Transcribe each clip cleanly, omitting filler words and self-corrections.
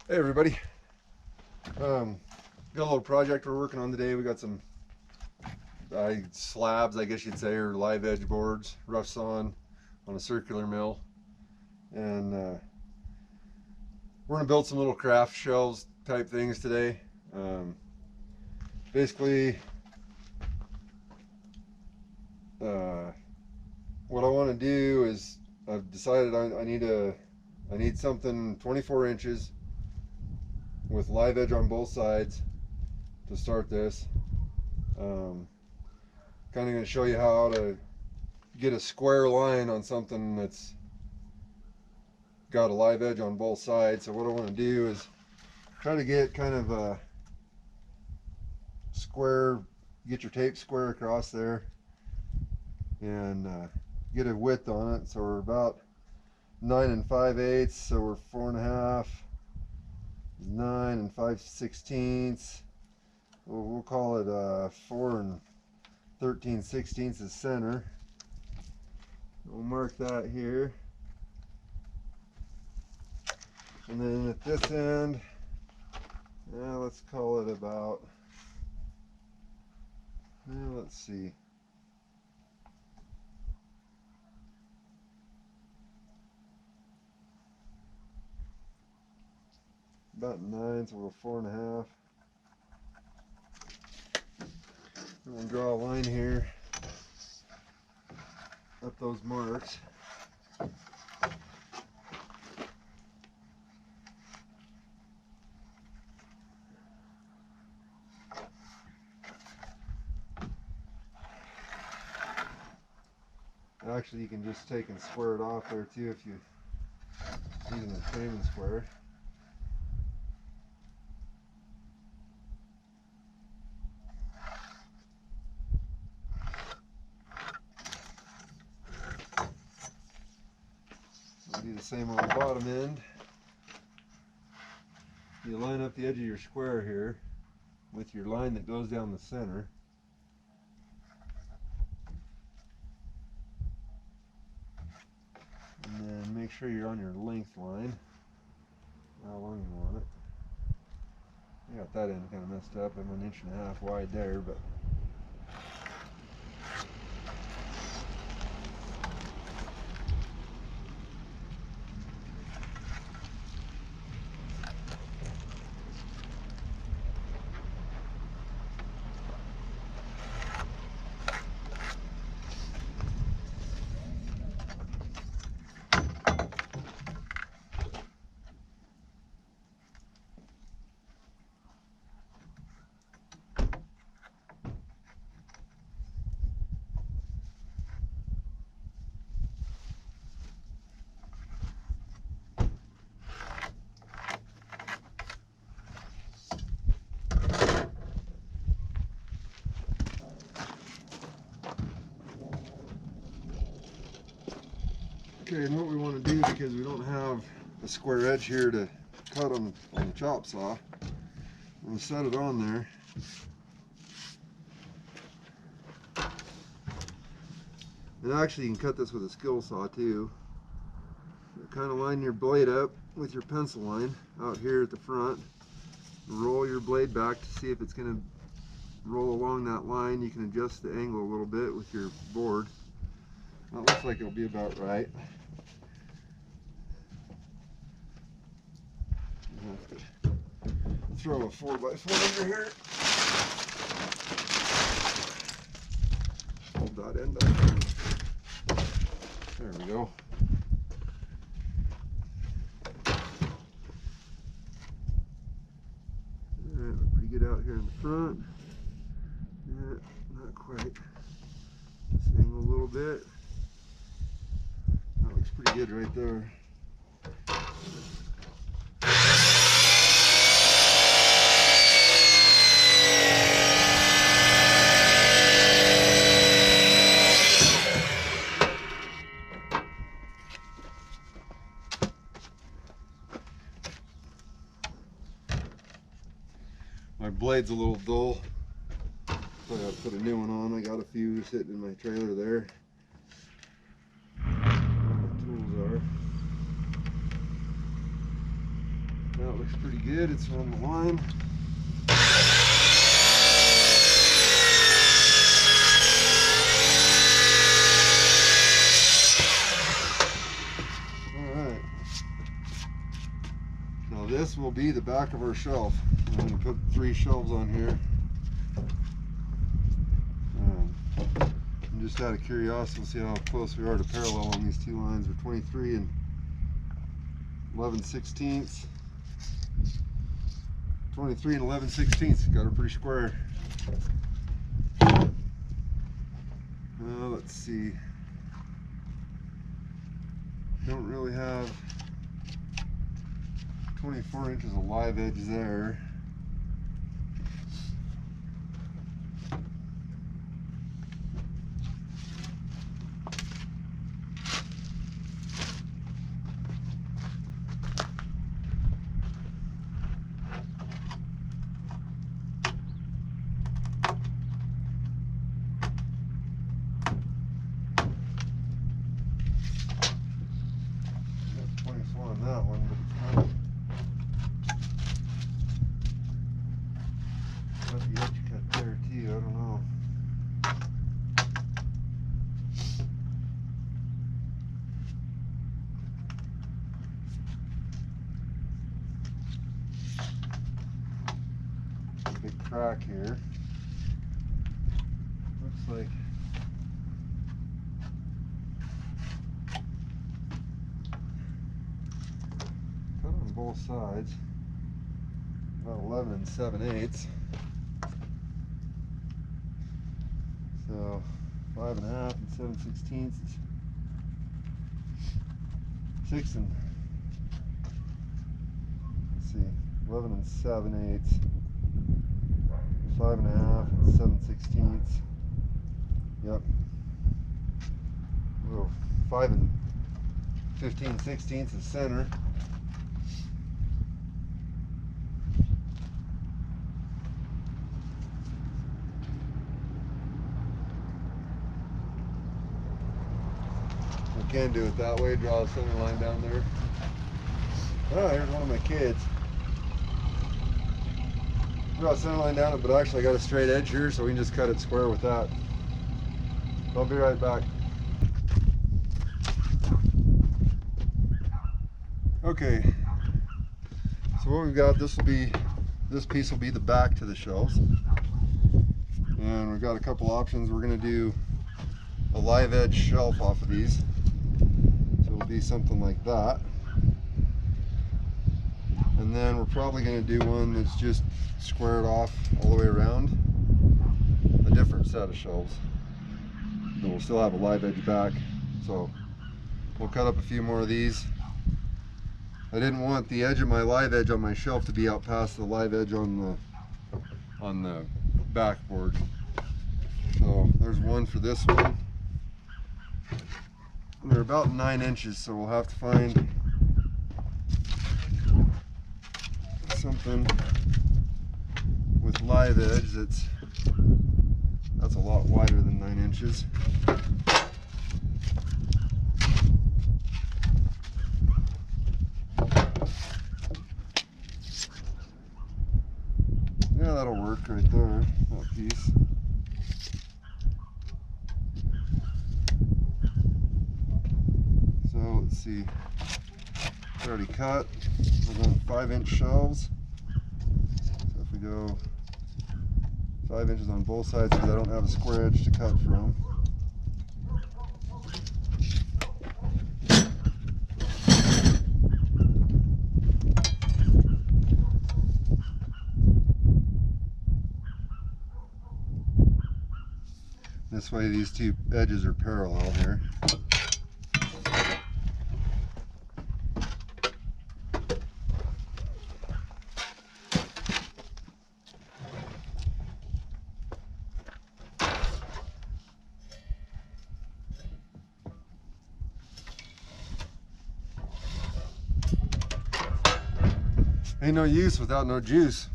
Hey everybody, got a little project we're working on today. We got some slabs, I guess you'd say, or live edge boards, rough sawn on a circular mill, and we're gonna build some little craft shelves type things today. Basically, what I want to do is I've decided I need something 24 inches with live edge on both sides to start this. Kind of going to show you how to get a square line on something that's got a live edge on both sides. So what I want to do is try to get kind of a square, get your tape square across there, and get a width on it. So we're about 9 5/8, so we're 4.5, 9 5/16. We'll call it 4 13/16 is center. We'll mark that here, and then at this end, let's call it about, let's see, about 9, so we'll go 4.5. I'm going to draw a line here up those marks. Actually, you can just take and square it off there too if you using a framing square. We'll do the same on the bottom end. You line up the edge of your square here with your line that goes down the center. And then make sure you're on your length line, how long you want it. I got that end kind of messed up. I'm 1.5 inches wide there, but okay. And what we want to do, because we don't have a square edge here to cut on the chop saw, I'm going to set it on there. And actually you can cut this with a skill saw too. Kind of line your blade up with your pencil line out here at the front. Roll your blade back to see if it's going to roll along that line. You can adjust the angle a little bit with your board. That looks like it'll be about right. I'll have to throw a 4x4 under here. Hold that end up. There we go. Alright, we're pretty good out here in the front. Yeah, not quite. Just angle a little bit. That looks pretty good right there. My blade's a little dull, so I gotta put a new one on. I got a few sitting in my trailer there. Where my tools are. That looks pretty good. It's on the line. Alright. Now this will be the back of our shelf. I'm going to put 3 shelves on here. Just out of curiosity, we'll see how close we are to parallel on these 2 lines. We're 23 and 11/16. 23 and 11/16. Got her pretty square. Let's see. Don't really have 24 inches of live edge there. On that one, but got the edge cut there too. I don't know. A big crack here. Looks like both sides, about 11 7/8. So 5 1/2 and 7/16. 6 and, let's see, 11 7/8. 5 1/2 and 7/16. Yep. Well, 5 and 15/16 is center. Can do it that way, draw a center line down there. Oh, here's one of my kids. Draw a center line down it, but actually I got a straight edge here, so we can just cut it square with that. I'll be right back. Okay, so what we've got, this piece will be the back to the shelves. And we've got a couple options. We're going to do a live edge shelf off of these. It'll be something like that, and then we're probably going to do one that's just squared off all the way around, a different set of shelves, but we'll still have a live edge back. So we'll cut up a few more of these. I didn't want the edge of my live edge on my shelf to be out past the live edge on the backboard, so there's one for this one. They're about 9 inches, so we'll have to find something with live edge that's a lot wider than 9 inches. Yeah, that'll work right there, that piece. So let's see, it's already cut. We're going 5-inch shelves. So if we go 5 inches on both sides, because I don't have a square edge to cut from. This way these 2 edges are parallel here. Ain't no use without no juice.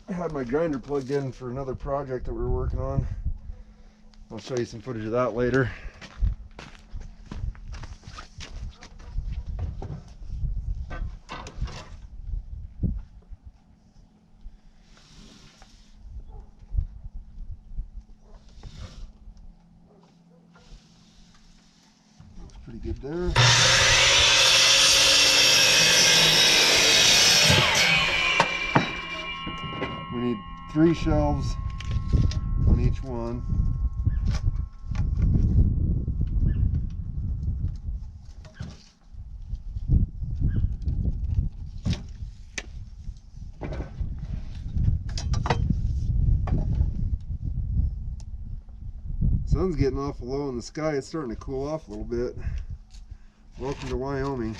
I had my grinder plugged in for another project that we were working on. I'll show you some footage of that later. Pretty good there. We need 3 shelves on each one. Sun's getting awful low in the sky. It's starting to cool off a little bit. Welcome to Wyoming.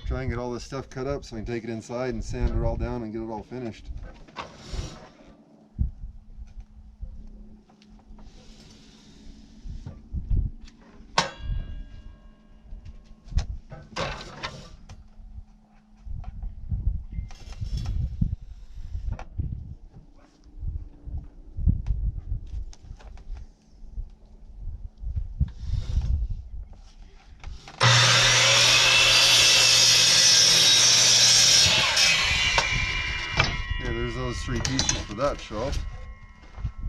Try and get all this stuff cut up so I can take it inside and sand it all down and get it all finished. There's those 3 pieces for that shelf.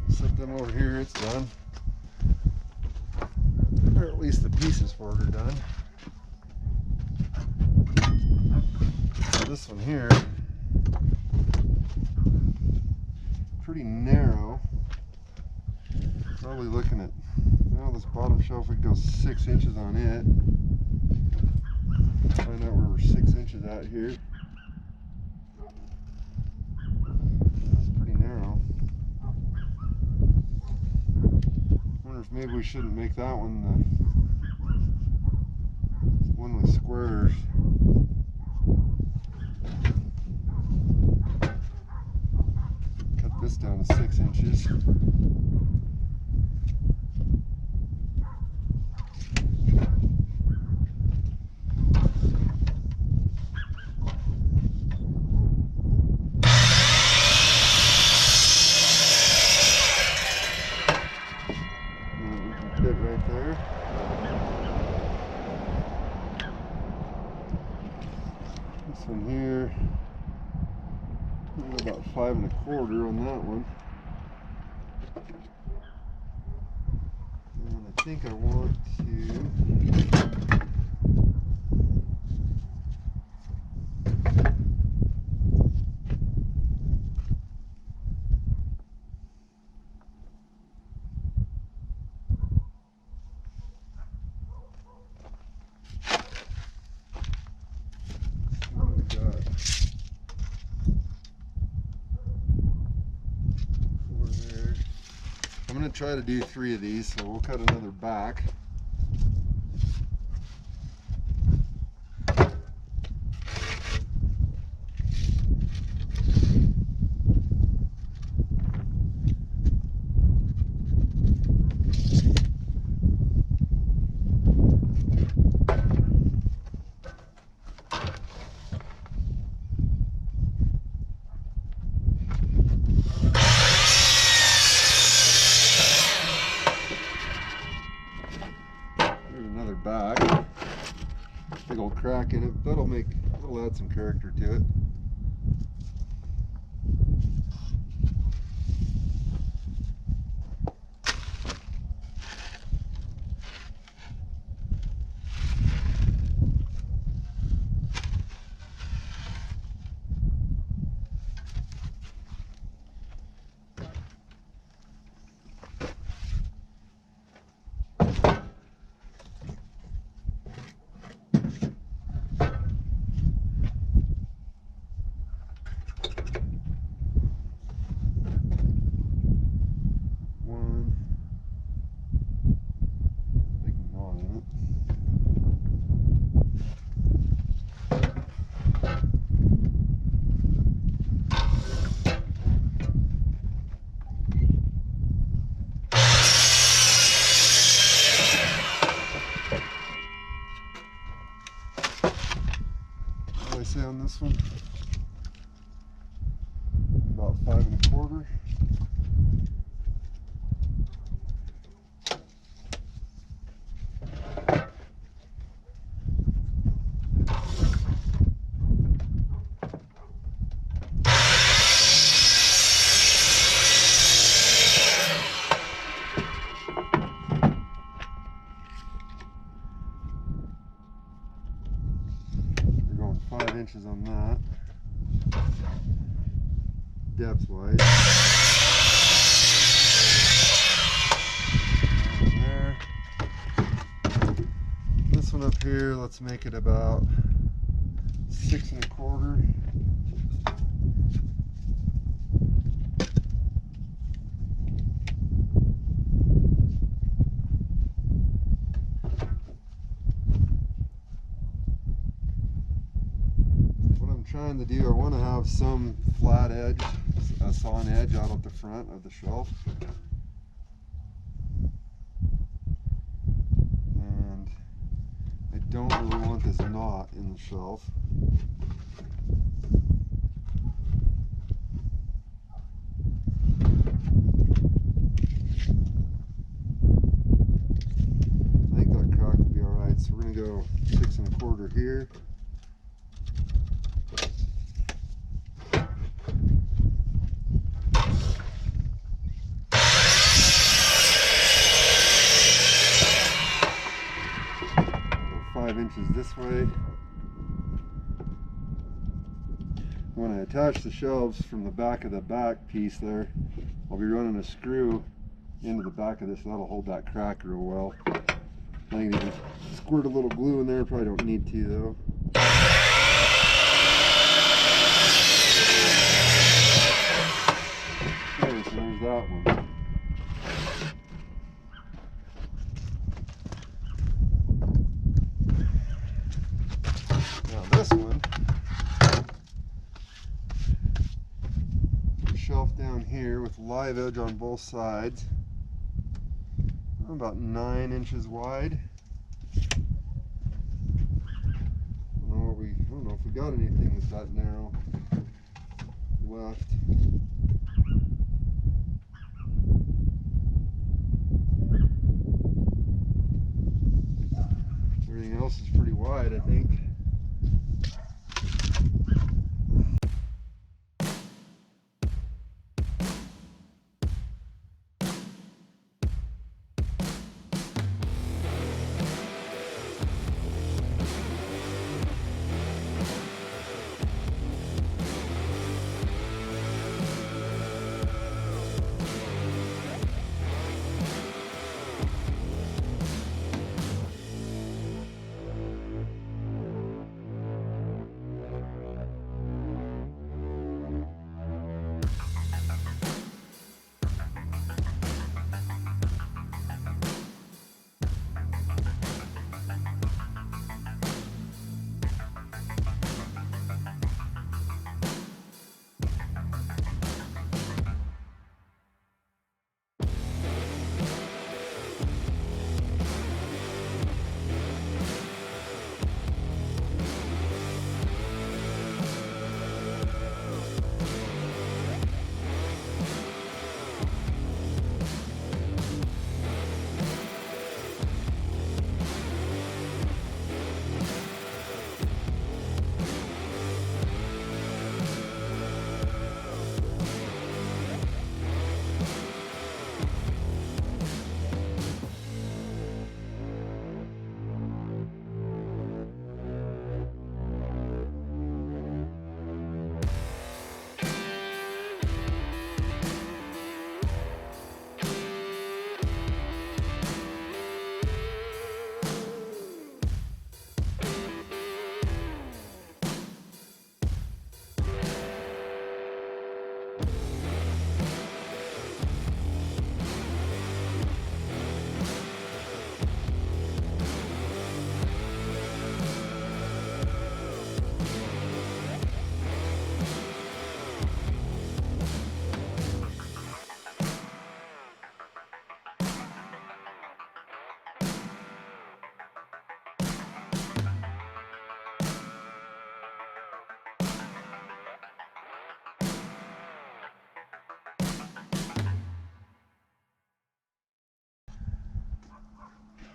Set them over here, it's done. Or at least the pieces for it are done. This one here, pretty narrow. Probably looking at, well, this bottom shelf, we could go 6 inches on it. Find out where we're 6 inches at here. Maybe we shouldn't make that one the one with squares. Cut this down to 6 inches. Right there. This one here, about 5 1/4 on that one. And I think I want to I'm going to try to do 3 of these, so we'll cut another back. Back, big old crack in it. That'll add some character to it. On this one, about 5 1/4. 5 inches on that. Depth wise. There. This one up here, let's make it about 6 1/4. Trying to do, I want to have some flat edge, a sawn edge out at the front of the shelf, and I don't really want this knot in the shelf. I think that crack will be alright, so we're going to go 6 1/4 here. Inches this way. When I attach the shelves from the back of the back piece there, I'll be running a screw into the back of this. That'll hold that crack real well. I can even squirt a little glue in there. Probably don't need to though. Okay, so there's that one. This one, shelf down here with live edge on both sides, about 9 inches wide. I don't know if we got anything that's that narrow left. Everything else is pretty wide, I think.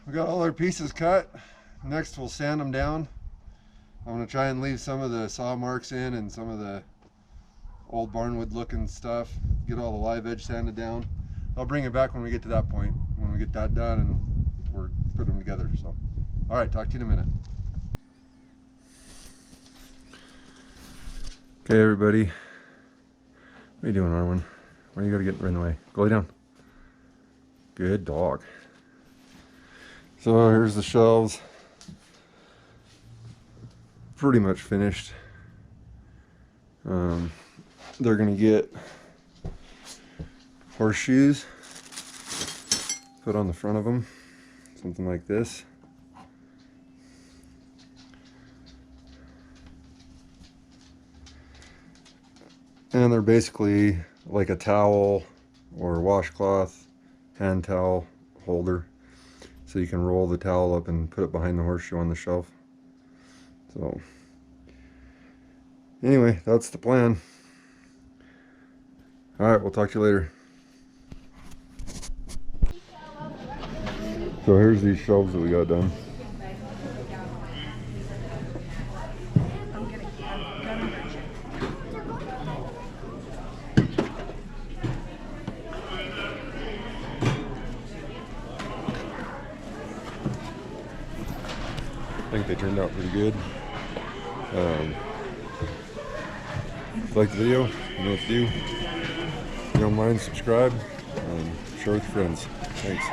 We got all our pieces cut. Next we'll sand them down. I'm going to try and leave some of the saw marks in and some of the old barnwood looking stuff. Get all the live edge sanded down. I'll bring it back when we get to that point, when we get that done and we're putting them together. So, all right, talk to you in a minute. Okay, everybody. What are you doing, Arwen? Why you gotta get in the way? Go lay down. Good dog. So here's the shelves. Pretty much finished. They're gonna get horseshoes put on the front of them, something like this. And they're basically like a towel or washcloth, hand towel holder. So you can roll the towel up and put it behind the horseshoe on the shelf. So anyway, that's the plan. All right, we'll talk to you later. So here's these shelves that we got done. I think they turned out pretty good. If you like the video, you know what to do. If you don't mind, subscribe and share with your friends. Thanks.